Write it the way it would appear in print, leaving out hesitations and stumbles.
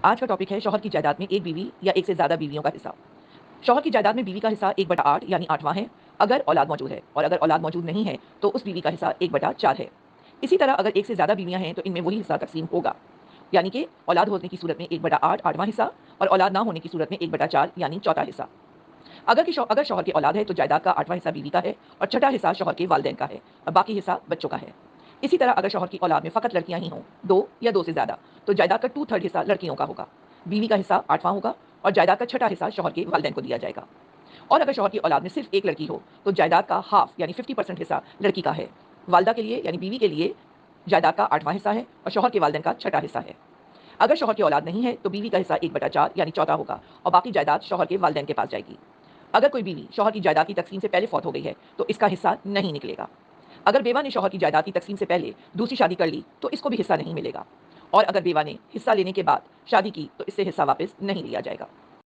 آج کا ٹاپک ہے شوہر کی جائیداد میں ایک بیوی یا ایک سے زیادہ بیویوں کا حصہ۔ شوہر کی جائیداد میں بیوی کا حصہ 1/8 یعنی 8واں ہے اگر اولاد موجود ہے، اور اگر اولاد موجود نہیں ہے تو اس بیوی کا حصہ 1/4 ہے۔ اسی طرح اگر ایک سے زیادہ بیویاں ہیں تو ان میں وہی حصہ تقسیم ہوگا، یعنی کہ اولاد ہونے کی صورت میں 1/8 8واں حصہ، اور اولاد نہ ہونے کی صورت میں 1/4 یعنی چوتھا حصہ۔ اگر شوہر کی اولاد ہے تو جائیداد کا 8واں حصہ بیوی کا ہے اور چھٹا حصہ شوہر کے والدین کا ہے اور باقی حصہ بچوں کا ہے۔ اسی طرح اگر شوہر کی اولاد میں فقط لڑکیاں ہی ہوں، 2 یا 2 سے زیادہ، تو جائیداد کا 2/3 حصہ لڑکیوں کا ہوگا، بیوی کا حصہ 8واں ہوگا اور جائیداد کا چھٹا حصہ شوہر کے والدین کو دیا جائے گا۔ اور اگر شوہر کی اولاد میں صرف ایک لڑکی ہو تو جائیداد کا ہاف یعنی 50% حصہ لڑکی کا ہے، والدہ کے لیے یعنی بیوی کے لیے جائیداد کا 8واں حصہ ہے اور شوہر کے والدین کا چھٹا حصہ ہے۔ اگر شوہر کی اولاد نہیں ہے تو بیوی کا حصہ 1/4 یعنی چوتھا ہوگا اور باقی جائیداد شوہر کے والدین کے پاس جائے گی۔ اگر کوئی بیوی شوہر کی جائیداد کی تقسیم سے پہلے فوت ہو گئی ہے تو اس کا حصہ نہیں نکلے گا۔ اگر بیوہ نے شوہر کی جائیداد کی تقسیم سے پہلے دوسری شادی کر لی تو اس کو بھی حصہ نہیں ملے گا، اور اگر بیوہ نے حصہ لینے کے بعد شادی کی تو اس سے حصہ واپس نہیں لیا جائے گا۔